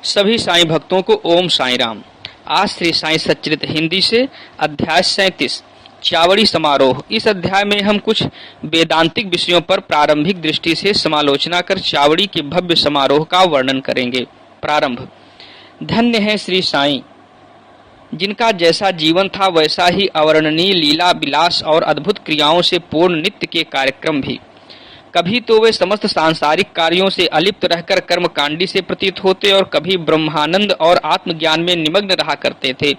सभी साईं भक्तों को ओम साईं राम। आज श्री साईं सच्चरित्र हिंदी से अध्याय 37 चावड़ी समारोह। इस अध्याय में हम कुछ वेदांतिक विषयों पर प्रारंभिक दृष्टि से समालोचना कर चावड़ी के भव्य समारोह का वर्णन करेंगे। प्रारंभ। धन्य है श्री साईं, जिनका जैसा जीवन था वैसा ही अवर्णनीय लीला विलास और अद्भुत क्रियाओं से पूर्ण नित्य के कार्यक्रम भी। कभी तो वे समस्त सांसारिक कार्यों से अलिप्त रहकर कर्मकांडी से प्रतीत होते और कभी ब्रह्मानंद और आत्मज्ञान में निमग्न रहा करते थे।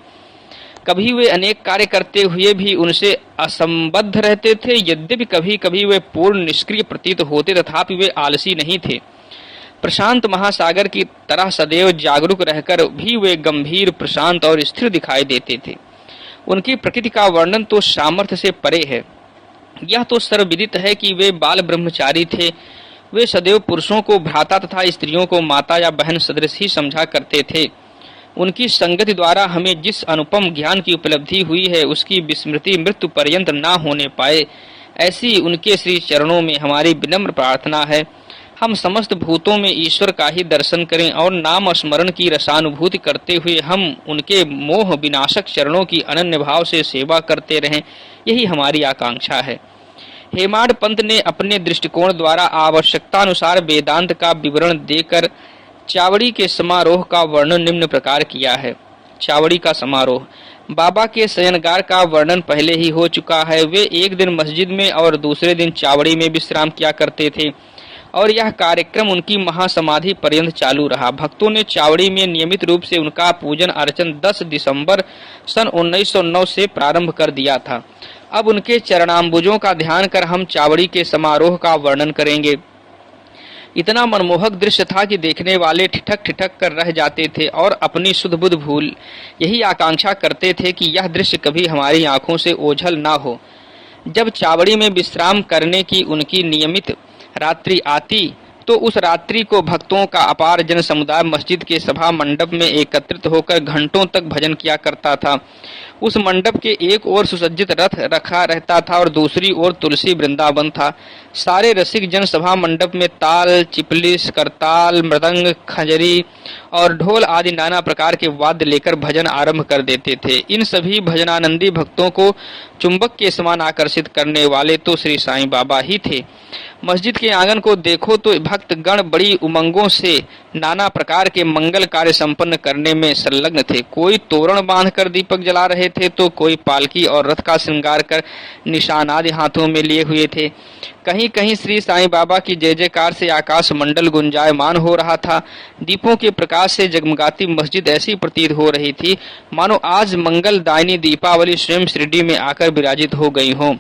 कभी वे अनेक कार्य करते हुए भी उनसे असंबद्ध रहते थे। यद्यपि कभी कभी वे पूर्ण निष्क्रिय प्रतीत होते तथापि वे आलसी नहीं थे। प्रशांत महासागर की तरह सदैव जागरूक रहकर भी वे गंभीर, प्रशांत और स्थिर दिखाई देते थे। उनकी प्रकृति का वर्णन तो सामर्थ्य से परे है। यह तो सर्वविदित है कि वे बाल ब्रह्मचारी थे। वे सदैव पुरुषों को भ्राता तथा स्त्रियों को माता या बहन सदृश ही समझा करते थे। उनकी संगति द्वारा हमें जिस अनुपम ज्ञान की उपलब्धि हुई है उसकी विस्मृति मृत्यु पर्यंत न होने पाए, ऐसी उनके श्री चरणों में हमारी विनम्र प्रार्थना है। हम समस्त भूतों में ईश्वर का ही दर्शन करें और नाम स्मरण की रसानुभूति करते हुए हम उनके मोह विनाशक चरणों की अनन्य भाव से सेवा करते रहें, यही हमारी आकांक्षा है। हेमाड पंत ने अपने दृष्टिकोण द्वारा आवश्यकतानुसार वेदांत का विवरण देकर चावड़ी के समारोह का वर्णन निम्न प्रकार किया है। चावड़ी का समारोह। बाबा के शयनगार का वर्णन पहले ही हो चुका है। वे एक दिन मस्जिद में और दूसरे दिन चावड़ी में विश्राम किया करते थे और यह कार्यक्रम उनकी महासमाधि पर्यंत चालू रहा। भक्तों ने चावड़ी में नियमित रूप से उनका पूजन अर्चन 10 दिसंबर सन 1909 से प्रारंभ कर दिया था। अब उनके चरणाम्बुजों का ध्यान कर हम चावड़ी के समारोह का वर्णन करेंगे। इतना मनमोहक दृश्य था कि देखने वाले ठिठक ठिठक कर रह जाते थे और अपनी शुद्ध बुद्ध भूल यही आकांक्षा करते थे कि यह दृश्य कभी हमारी आंखों से ओझल ना हो। जब चावड़ी में विश्राम करने की उनकी नियमित रात्रि आती तो उस रात्रि को भक्तों का अपार जन समुदाय मस्जिद के सभा मंडप में एकत्रित होकर घंटों तक भजन किया करता था। उस मंडप के एक ओर सुसज्जित रथ रखा रहता था और दूसरी ओर तुलसी वृंदावन था। सारे रसिक जन सभा मंडप में ताल, चिपलिस, करताल, मृदंग, खंजरी और ढोल आदि नाना प्रकार के वाद्य लेकर भजन आरंभ कर देते थे। इन सभी भजनानंदी भक्तों को चुंबक के समान आकर्षित करने वाले तो श्री साईं बाबा ही थे। मस्जिद के आंगन को देखो तो भक्त गण बड़ी उमंगों से नाना प्रकार के मंगल कार्य संपन्न करने में संलग्न थे। कोई तोरण बांधकर दीपक जला रहे थे तो कोई पालकी और रथ का श्रृंगार कर निशान आदि हाथों में लिए हुए थे। कहीं कहीं श्री साईं बाबा की जय जयकार से आकाश मंडल गुंजायमान हो रहा था। दीपों के प्रकाश से जगमगाती मस्जिद ऐसी प्रतीत हो रही थी मानो आज मंगल दायिनी दीपावली स्वयं शिरडी में आकर विराजित हो गई हो।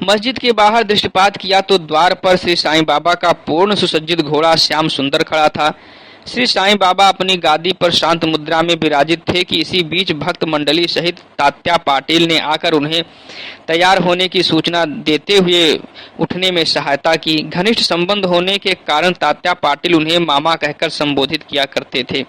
मस्जिद के बाहर दृष्टिपात किया तो द्वार पर श्री साईं बाबा का पूर्ण सुसज्जित घोड़ा श्याम सुंदर खड़ा था। श्री साईं बाबा अपनी गादी पर शांत मुद्रा में विराजित थे कि इसी बीच भक्त मंडली सहित तात्या पाटिल ने आकर उन्हें तैयार होने की सूचना देते हुए उठने में सहायता की। घनिष्ठ संबंध होने के कारण तात्या पाटिल उन्हें मामा कहकर संबोधित किया करते थे।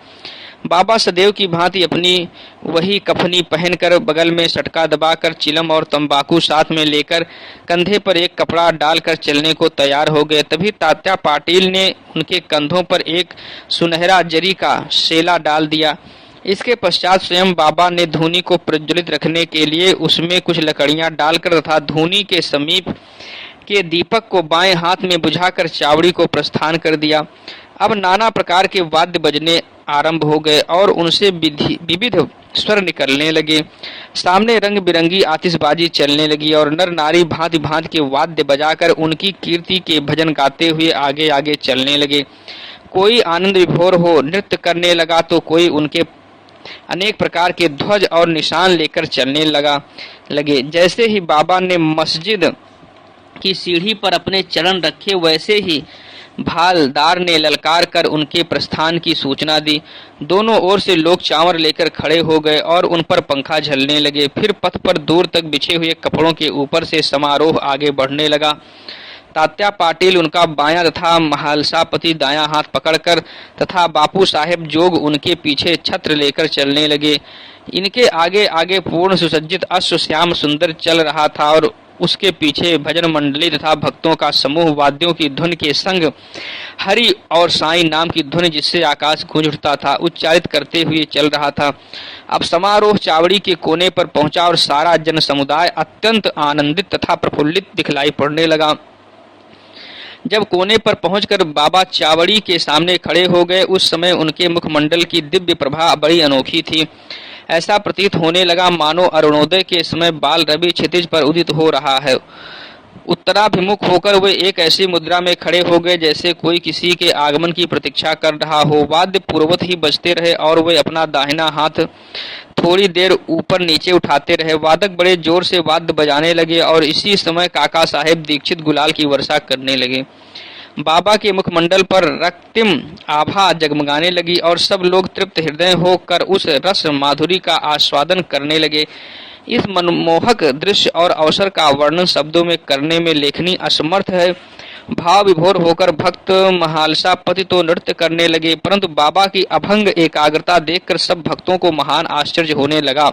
बाबा सदैव की भांति अपनी वही कफनी पहनकर बगल में सटका दबाकर चिलम और तंबाकू साथ में लेकर कंधे पर एक कपड़ा डालकर चलने को तैयार हो गए। तभी तात्या पाटिल ने उनके कंधों पर एक सुनहरा जरी का शेला डाल दिया। इसके पश्चात स्वयं बाबा ने धूनी को प्रज्वलित रखने के लिए उसमें कुछ लकड़ियां डालकर तथा धूनी के समीप के दीपक को बाएं हाथ में बुझाकर चावड़ी को प्रस्थान कर दिया। अब नाना प्रकार के वाद्य बजने आरंभ हो गए और उनसे विविध स्वर निकलने लगे। सामने रंग बिरंगी आतिशबाजी चलने लगी और नर नारी भांति भांति के वाद्य बजाकर उनकी कीर्ति के भजन गाते हुए आगे आगे चलने लगे। कोई आनंद विभोर हो नृत्य करने लगा तो कोई उनके अनेक प्रकार के ध्वज और निशान लेकर चलने लगे। जैसे ही बाबा ने मस्जिद की सीढ़ी पर अपने चरण रखे वैसे ही भालदार ने ललकार कर उनके प्रस्थान की सूचना दी। दोनों ओर से लोग चावड़ लेकर खड़े हो गए और उन पर पंखा झलने लगे। फिर पथ पर दूर तक बिछे हुए कपड़ों के ऊपर से समारोह आगे बढ़ने लगा। तात्या पाटिल उनका बायां तथा महालसापति दायां हाथ पकड़कर तथा बापू साहेब जोग उनके पीछे छत्र लेकर चलने लगे। इनके आगे आगे पूर्ण सुसज्जित अश्व श्याम सुंदर चल रहा था और उसके पीछे भजन मंडली तथा भक्तों का समूह वाद्यों की धुन के संग हरि और साईं नाम की धुन जिससे आकाश गूंज उठता था उच्चारित करते हुए चल रहा था। अब समारोह चावड़ी के कोने पर पहुंचा और सारा जन समुदाय अत्यंत आनंदित तथा प्रफुल्लित दिखलाई पड़ने लगा। जब कोने पर पहुंचकर बाबा चावड़ी के सामने खड़े हो गए उस समय उनके मुखमंडल की दिव्य प्रभा बड़ी अनोखी थी। ऐसा प्रतीत होने लगा मानो अरुणोदय के समय बाल रवि क्षितिज पर उदित हो रहा है। उत्तराभिमुख होकर वे एक ऐसी मुद्रा में खड़े हो गए जैसे कोई किसी के आगमन की प्रतीक्षा कर रहा हो। वाद्य पूर्ववत ही बजते रहे और वे अपना दाहिना हाथ थोड़ी देर ऊपर नीचे उठाते रहे। वादक बड़े जोर से वाद्य बजाने लगे और इसी समय काका साहेब दीक्षित गुलाल की वर्षा करने लगे। बाबा के मुखमंडल पर रक्तिम आभा जगमगाने लगी और सब लोग तृप्त हृदय होकर उस रस माधुरी का आस्वादन करने लगे। इस मनमोहक दृश्य और अवसर का वर्णन शब्दों में करने में लेखनी असमर्थ है। भाव विभोर होकर भक्त महालसा पति तो नृत्य करने लगे, परंतु बाबा की अभंग एकाग्रता देखकर सब भक्तों को महान आश्चर्य होने लगा।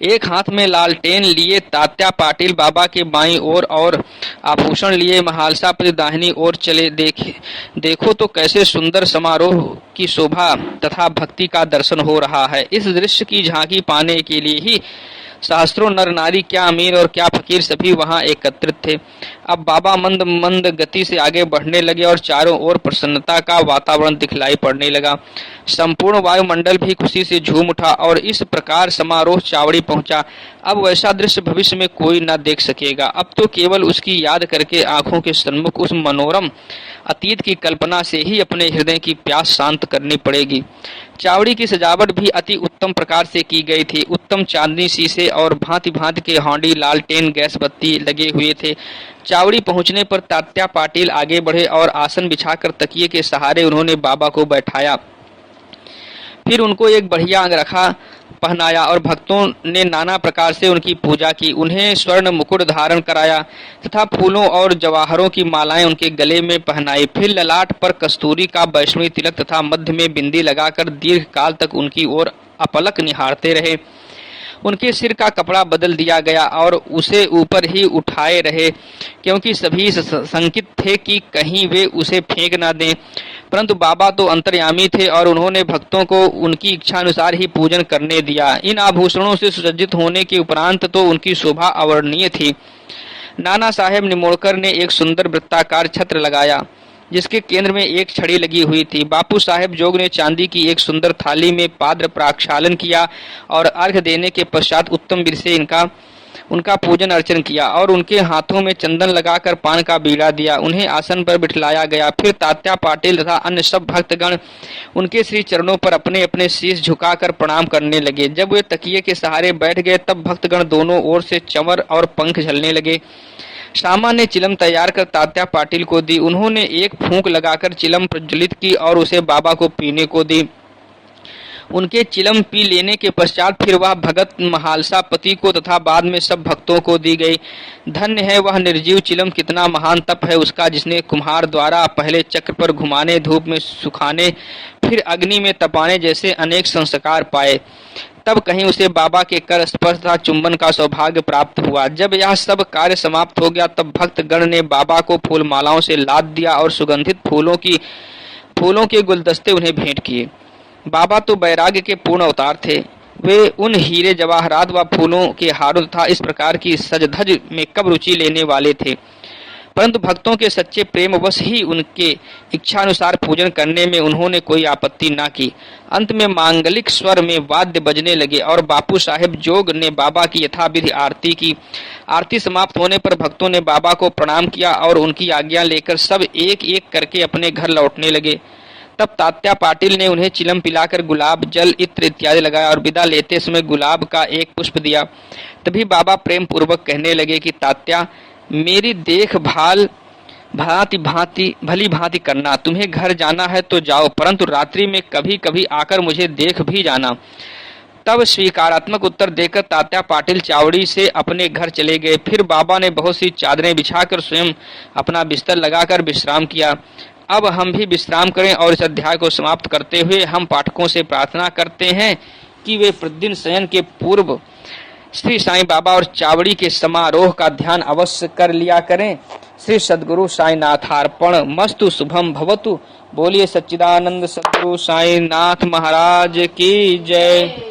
एक हाथ में लालटेन लिए तात्या पाटिल बाबा के बाईं ओर और आभूषण लिए महालसापति दाहिनी ओर चले। देखो तो कैसे सुंदर समारोह की शोभा तथा भक्ति का दर्शन हो रहा है। इस दृश्य की झांकी पाने के लिए ही सहस्त्रों नर नारी, क्या अमीर और क्या फकीर, सभी वहां एकत्रित थे। अब बाबा मंद मंद गति से आगे बढ़ने लगे और चारों ओर प्रसन्नता का वातावरण दिखलाई पड़ने लगा। संपूर्ण वायुमंडल भी खुशी से झूम उठा और इस प्रकार समारोह चावड़ी पहुंचा। अब वैसा दृश्य भविष्य में कोई न देख सकेगा। अब तो केवल उसकी याद करके आंखों के सन्मुख उस मनोरम अतीत की कल्पना से ही अपने हृदय की प्यास शांत करनी पड़ेगी। चावड़ी की सजावट भी अति उत्तम प्रकार से की गई थी। उत्तम चांदनी शीशे और भांति भांति के हांडी, लालटेन, गैस बत्ती लगे हुए थे। चावड़ी पहुंचने पर तात्या पाटिल आगे बढ़े और आसन बिछाकर तकिए के सहारे उन्होंने बाबा को बैठाया। फिर उनको एक बढ़िया अंगरखा पहनाया और भक्तों ने नाना प्रकार से उनकी पूजा की। उन्हें स्वर्ण मुकुट धारण कराया तथा फूलों और जवाहरों की मालाएं उनके गले में पहनाई। फिर ललाट पर कस्तूरी का वैष्णवी तिलक तथा मध्य में बिंदी लगाकर दीर्घ काल तक उनकी ओर अपलक निहारते रहे। उनके सिर का कपड़ा बदल दिया गया और उसे ऊपर ही उठाए रहे, क्योंकि सभी शंकित थे कि कहीं वे उसे फेंक न दें। परंतु बाबा तो अंतर्यामी थे और उन्होंने भक्तों को उनकी इच्छा अनुसार ही पूजन करने दिया। इन आभूषणों से सुसज्जित होने के उपरांत तो उनकी शोभा अवर्णनीय थी। नाना साहेब निमोड़कर ने एक सुंदर वृत्ताकार छत्र लगाया जिसके केंद्र में एक छड़ी लगी हुई थी। बापू साहेब जोग ने चांदी की एक सुंदर थाली में पाद्र प्रक्षालन किया और अर्घ्य देने के पश्चात उत्तम बीर से उनका पूजन अर्चन किया और उनके हाथों में चंदन लगाकर पान का बीड़ा दिया। उन्हें आसन पर बिठलाया गया। फिर तात्या पाटिल तथा अन्य सब भक्तगण उनके श्री चरणों पर अपने अपने शीश झुकाकर प्रणाम करने लगे। जब वे तकिए के सहारे बैठ गए तब भक्तगण दोनों ओर से चंवर और पंख झलने लगे। श्यामा ने चिलम तैयार कर तात्या पाटिल को दी। उन्होंने एक फूंक लगाकर चिलम प्रज्वलित की और उसे बाबा को पीने को दी। उनके चिलम पी लेने के पश्चात फिर वह भगत महालसा पति को तथा बाद में सब भक्तों को दी गई। धन्य है वह निर्जीव चिलम, कितना महान तप है उसका, जिसने कुम्हार द्वारा पहले चक्र पर घुमाने, धूप में सुखाने, फिर अग्नि में तपाने जैसे अनेक संस्कार पाए, तब कहीं उसे बाबा के कर स्पर्श तथा चुंबन का सौभाग्य प्राप्त हुआ। जब यह सब कार्य समाप्त हो गया तब भक्त गण ने बाबा को फूल मालाओं से लाद दिया और सुगंधित फूलों के गुलदस्ते उन्हें भेंट किए। बाबा तो वैराग्य के पूर्ण अवतार थे। वे उन हीरे जवाहरात व फूलों के हारों तथा इस प्रकार की सजधज में कब रुचि लेने वाले थे, परंतु भक्तों के सच्चे प्रेमवश ही उनके इच्छानुसार पूजन करने में उन्होंने कोई आपत्ति न की। अंत में मांगलिक स्वर में वाद्य बजने लगे और बापू साहेब जोग ने बाबा की यथाविधि आरती की। आरती समाप्त होने पर भक्तों ने बाबा को प्रणाम किया और उनकी आज्ञा लेकर सब एक एक करके अपने घर लौटने लगे। तब तात्या पाटिल ने उन्हें चिलम पिलाकर गुलाब जल इत्र इत्यादि लगाया और विदा लेते समय गुलाब का एक पुष्प दिया। तभी बाबा प्रेम पूर्वक कहने लगे कि तात्या, मेरी देखभाल भली भांति करना। तुम्हें घर जाना है तो जाओ, परंतु रात्रि में कभी कभी आकर मुझे देख भी जाना। तब स्वीकारात्मक उत्तर देकर तात्या पाटिल चावड़ी से अपने घर चले गए। फिर बाबा ने बहुत सी चादरें बिछाकर स्वयं अपना बिस्तर लगाकर विश्राम किया। अब हम भी विश्राम करें और इस अध्याय को समाप्त करते हुए हम पाठकों से प्रार्थना करते हैं कि वे प्रतिदिन शयन के पूर्व श्री साईं बाबा और चावड़ी के समारोह का ध्यान अवश्य कर लिया करें। श्री सद्गुरु साईनाथार्पण मस्तु। शुभम भवतु। बोलिए सच्चिदानंद सद्गुरु साईनाथ महाराज की जय।